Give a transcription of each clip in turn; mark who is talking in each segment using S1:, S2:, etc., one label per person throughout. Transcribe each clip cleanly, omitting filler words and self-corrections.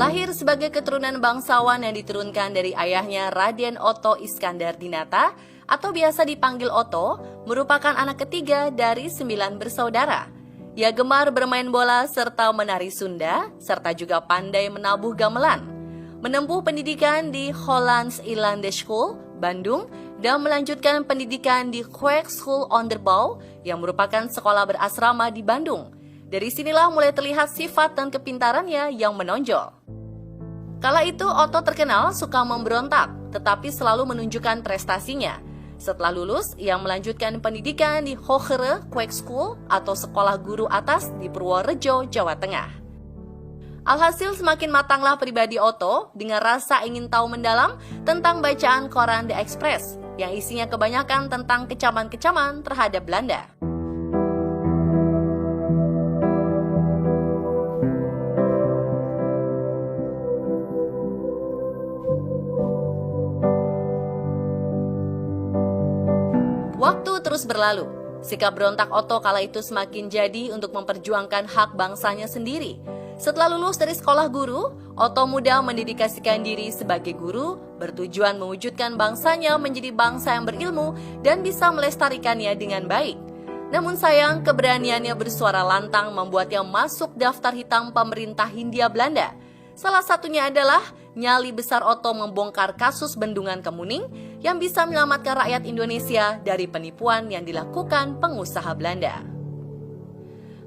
S1: Lahir sebagai keturunan bangsawan yang diturunkan dari ayahnya Raden Oto Iskandar Dinata atau biasa dipanggil Oto, merupakan anak ketiga dari 9 bersaudara. Ia gemar bermain bola serta menari Sunda, serta juga pandai menabuh gamelan. Menempuh pendidikan di Hollands Island School, Bandung, dan melanjutkan pendidikan di Kweek School Onderbouw yang merupakan sekolah berasrama di Bandung. Dari sinilah mulai terlihat sifat dan kepintarannya yang menonjol. Kala itu Oto terkenal suka memberontak, tetapi selalu menunjukkan prestasinya. Setelah lulus, ia melanjutkan pendidikan di Hogere Kweek School atau Sekolah Guru Atas di Purworejo, Jawa Tengah. Alhasil semakin matanglah pribadi Oto dengan rasa ingin tahu mendalam tentang bacaan koran The Express yang isinya kebanyakan tentang kecaman-kecaman terhadap Belanda. Waktu terus berlalu. Sikap berontak Oto kala itu semakin jadi untuk memperjuangkan hak bangsanya sendiri. Setelah lulus dari sekolah guru, Oto muda mendedikasikan diri sebagai guru, bertujuan mewujudkan bangsanya menjadi bangsa yang berilmu dan bisa melestarikannya dengan baik. Namun sayang, keberaniannya bersuara lantang membuatnya masuk daftar hitam pemerintah Hindia Belanda. Salah satunya adalah nyali besar Oto membongkar kasus Bendungan Kemuning yang bisa menyelamatkan rakyat Indonesia dari penipuan yang dilakukan pengusaha Belanda.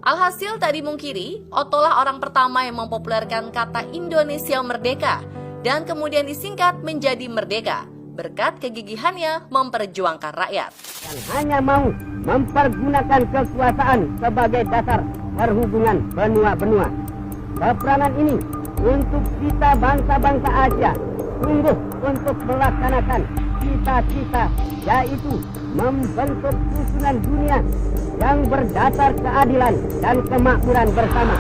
S1: Alhasil tak dimungkiri, Oto lah orang pertama yang mempopulerkan kata Indonesia Merdeka dan kemudian disingkat menjadi Merdeka berkat kegigihannya memperjuangkan rakyat.
S2: Yang hanya mau mempergunakan kekuasaan sebagai dasar perhubungan benua-benua. Peperangan ini untuk kita bangsa-bangsa Asia sungguh untuk melaksanakan cita-cita, yaitu membentuk susunan dunia yang berdasar keadilan dan kemakmuran bersama.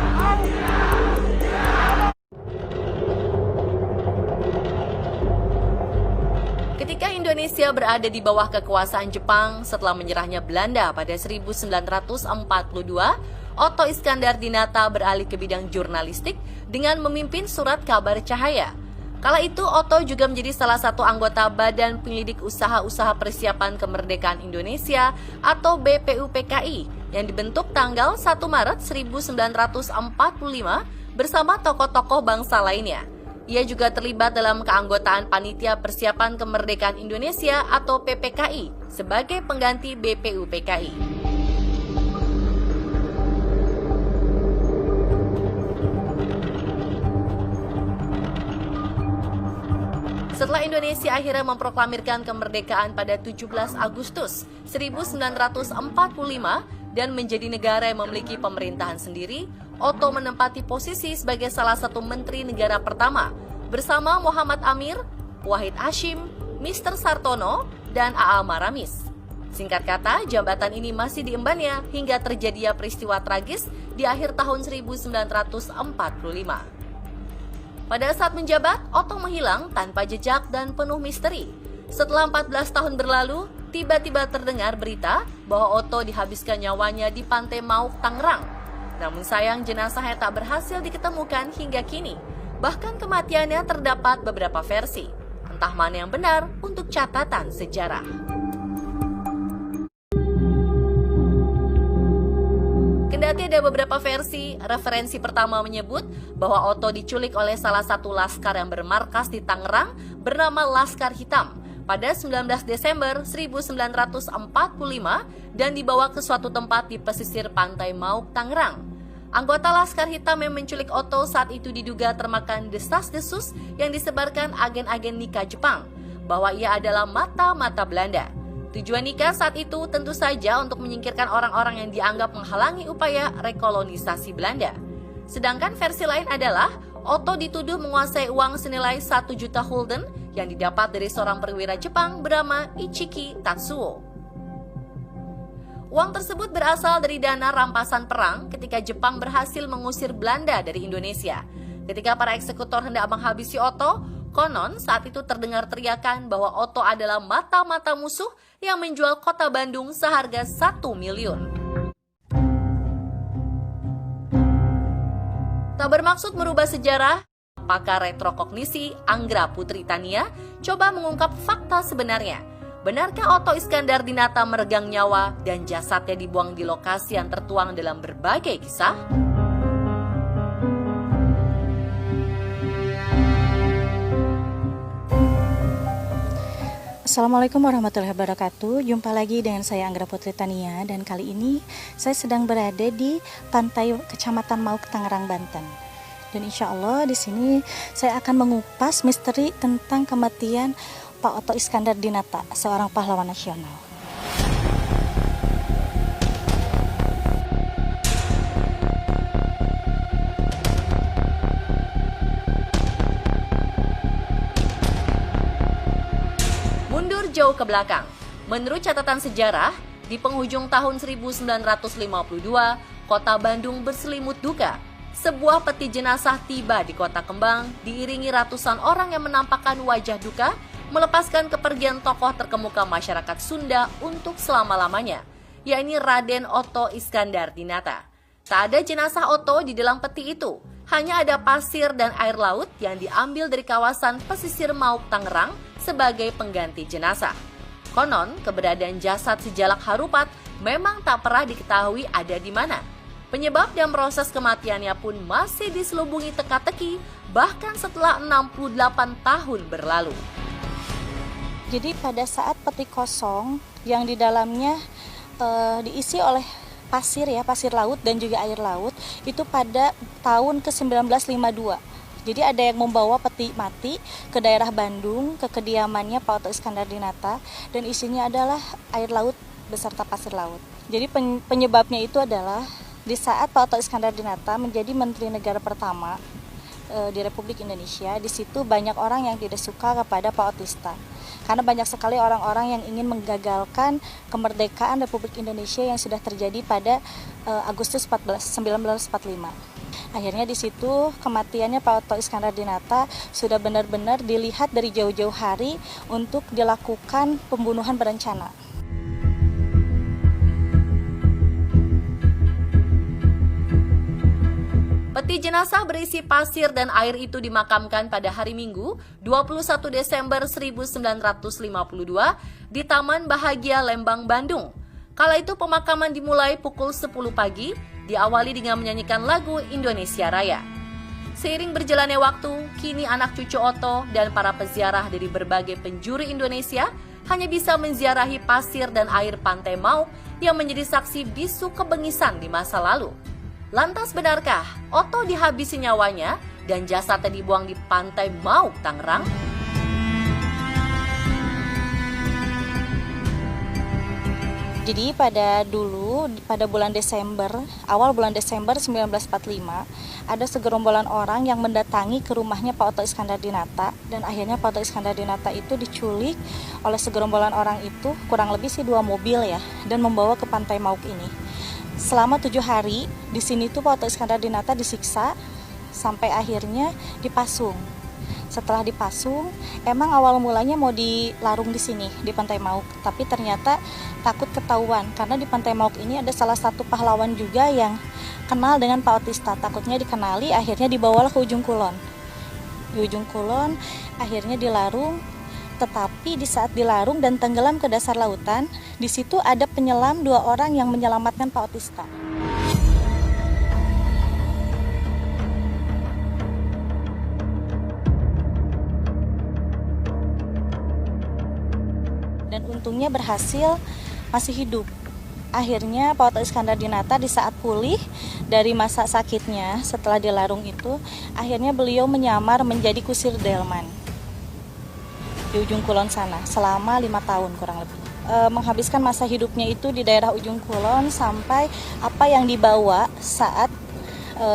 S1: Ketika Indonesia berada di bawah kekuasaan Jepang setelah menyerahnya Belanda pada 1942, Oto Iskandar Dinata beralih ke bidang jurnalistik dengan memimpin Surat Kabar Cahaya. Kala itu Oto juga menjadi salah satu anggota Badan Penyelidik Usaha-Usaha Persiapan Kemerdekaan Indonesia atau BPUPKI yang dibentuk tanggal 1 Maret 1945 bersama tokoh-tokoh bangsa lainnya. Ia juga terlibat dalam keanggotaan Panitia Persiapan Kemerdekaan Indonesia atau PPKI sebagai pengganti BPUPKI. Setelah Indonesia akhirnya memproklamirkan kemerdekaan pada 17 Agustus 1945 dan menjadi negara yang memiliki pemerintahan sendiri, Oto menempati posisi sebagai salah satu menteri negara pertama bersama Muhammad Amir, Wahid Hashim, Mr. Sartono, dan A.A. Maramis. Singkat kata, jabatan ini masih diembannya hingga terjadinya peristiwa tragis di akhir tahun 1945. Pada saat menjabat, Oto menghilang tanpa jejak dan penuh misteri. Setelah 14 tahun berlalu, tiba-tiba terdengar berita bahwa Oto dihabiskan nyawanya di Pantai Mauk, Tangerang. Namun sayang jenazahnya tak berhasil diketemukan hingga kini. Bahkan kematiannya terdapat beberapa versi. Entah mana yang benar untuk catatan sejarah. Kendati ada beberapa versi, referensi pertama menyebut bahwa Oto diculik oleh salah satu laskar yang bermarkas di Tangerang bernama Laskar Hitam pada 19 Desember 1945 dan dibawa ke suatu tempat di pesisir Pantai Mauk, Tangerang. Anggota Laskar Hitam yang menculik Oto saat itu diduga termakan desas-desus yang disebarkan agen-agen nikah Jepang bahwa ia adalah mata-mata Belanda. Tujuan nikah saat itu tentu saja untuk menyingkirkan orang-orang yang dianggap menghalangi upaya rekolonisasi Belanda. Sedangkan versi lain adalah Oto dituduh menguasai uang senilai 1 juta gulden yang didapat dari seorang perwira Jepang bernama Ichiki Tatsuo. Uang tersebut berasal dari dana rampasan perang ketika Jepang berhasil mengusir Belanda dari Indonesia. Ketika para eksekutor hendak menghabisi Oto, konon saat itu terdengar teriakan bahwa Oto adalah mata-mata musuh yang menjual kota Bandung seharga 1 miliun. Tak bermaksud merubah sejarah, pakar retrokognisi Anggra Putri Tania coba mengungkap fakta sebenarnya. Benarkah Otto Iskandar Dinata meregang nyawa dan jasadnya dibuang di lokasi yang tertuang dalam berbagai kisah?
S3: Assalamualaikum warahmatullahi wabarakatuh. Jumpa lagi dengan saya Anggra Putri Tania, dan kali ini saya sedang berada di pantai Kecamatan Mauk, Tangerang, Banten. Dan insya Allah di sini saya akan mengupas misteri tentang kematian Pak Otto Iskandar Dinata, seorang pahlawan nasional.
S1: Mundur jauh ke belakang, menurut catatan sejarah, di penghujung tahun 1952, kota Bandung berselimut duka. Sebuah peti jenazah tiba di Kota Kembang, diiringi ratusan orang yang menampakkan wajah duka, melepaskan kepergian tokoh terkemuka masyarakat Sunda untuk selama-lamanya, yakni Raden Otto Iskandar Dinata. Tak ada jenazah Otto di dalam peti itu, hanya ada pasir dan air laut yang diambil dari kawasan pesisir Mauk, Tangerang, sebagai pengganti jenazah. Konon, keberadaan jasad si jalak harupat memang tak pernah diketahui ada di mana. Penyebab dan proses kematiannya pun masih diselubungi teka-teki bahkan setelah 68 tahun berlalu.
S3: Jadi pada saat peti kosong yang di dalamnya diisi oleh pasir laut dan juga air laut, itu pada tahun ke-1952. Jadi ada yang membawa peti mati ke daerah Bandung, ke kediamannya Pak Otto Iskandar Dinata, dan isinya adalah air laut beserta pasir laut. Jadi penyebabnya itu adalah di saat Pak Otto Iskandar Dinata menjadi Menteri Negara pertama di Republik Indonesia, di situ banyak orang yang tidak suka kepada Pak Otista. Karena banyak sekali orang-orang yang ingin menggagalkan kemerdekaan Republik Indonesia yang sudah terjadi pada Agustus 1945. Akhirnya di situ kematiannya Pak Otto Iskandar Dinata sudah benar-benar dilihat dari jauh-jauh hari untuk dilakukan pembunuhan berencana.
S1: Peti jenazah berisi pasir dan air itu dimakamkan pada hari Minggu, 21 Desember 1952 di Taman Bahagia Lembang, Bandung. Kala itu pemakaman dimulai pukul 10 pagi, diawali dengan menyanyikan lagu Indonesia Raya. Seiring berjalannya waktu, kini anak cucu Otto dan para peziarah dari berbagai penjuru Indonesia hanya bisa menziarahi pasir dan air pantai Mauk yang menjadi saksi bisu kebengisan di masa lalu. Lantas benarkah Otto dihabisi nyawanya dan jasadnya dibuang di pantai Mauk, Tangerang?
S3: Jadi pada bulan Desember, awal bulan Desember 1945, ada segerombolan orang yang mendatangi ke rumahnya Pak Otto Iskandar Dinata, dan akhirnya Pak Otto Iskandar Dinata itu diculik oleh segerombolan orang itu, kurang lebih 2 mobil ya, dan membawa ke pantai Mauk ini. Selama 7 hari, di sini tuh Pak Otto Iskandar Dinata disiksa sampai akhirnya dipasung. Setelah dipasung, emang awal mulanya mau dilarung di sini, di Pantai Mauk, tapi ternyata takut ketahuan karena di Pantai Mauk ini ada salah satu pahlawan juga yang kenal dengan Pak Otista. Takutnya dikenali, akhirnya dibawalah ke Ujung Kulon. Di Ujung Kulon akhirnya dilarung, tetapi di saat dilarung dan tenggelam ke dasar lautan, di situ ada penyelam 2 orang yang menyelamatkan Pak Otista. Dan untungnya berhasil, masih hidup. Akhirnya Pak Otto Iskandar Dinata di saat pulih dari masa sakitnya setelah dilarung itu, akhirnya beliau menyamar menjadi kusir delman di Ujung Kulon sana selama 5 tahun kurang lebih. Menghabiskan masa hidupnya itu di daerah Ujung Kulon sampai apa yang dibawa saat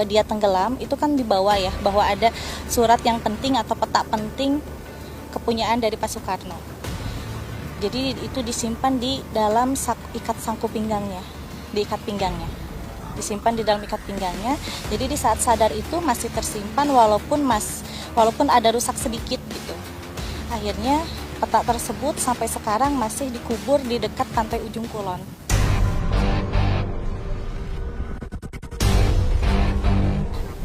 S3: dia tenggelam itu kan dibawa ya, bahwa ada surat yang penting atau peta penting kepunyaan dari Pak Soekarno. Jadi itu disimpan di dalam ikat sangku pinggangnya, diikat pinggangnya. Disimpan di dalam ikat pinggangnya. Jadi di saat sadar itu masih tersimpan walaupun ada rusak sedikit gitu. Akhirnya peta tersebut sampai sekarang masih dikubur di dekat pantai Ujung Kulon.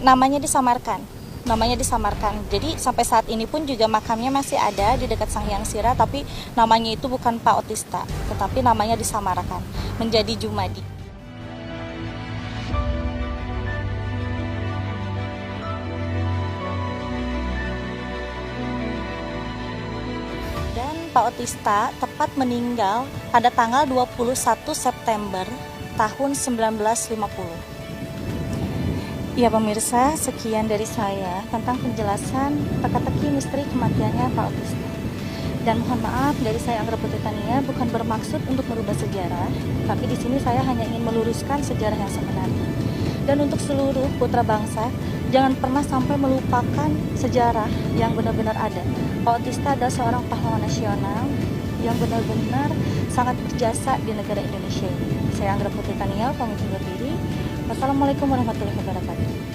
S3: Namanya disamarkan. namanya disamarkan. Jadi sampai saat ini pun juga makamnya masih ada di dekat Sang Hyang Sira, tapi namanya itu bukan Pak Otista, tetapi namanya disamarkan menjadi Jumadi. Dan Pak Otista tepat meninggal pada tanggal 21 September tahun 1950. Ya pemirsa, sekian dari saya tentang penjelasan teka-teki misteri kematiannya Pak Otista. Dan mohon maaf dari saya Anggra Putri Tania bukan bermaksud untuk merubah sejarah, tapi di sini saya hanya ingin meluruskan sejarah yang sebenarnya. Dan untuk seluruh putra bangsa, jangan pernah sampai melupakan sejarah yang benar-benar ada. Pak Otista adalah seorang pahlawan nasional yang benar-benar sangat berjasa di negara Indonesia ini. Saya Anggra Putri Tania, pamit undur diri. Wassalamualaikum warahmatullahi wabarakatuh.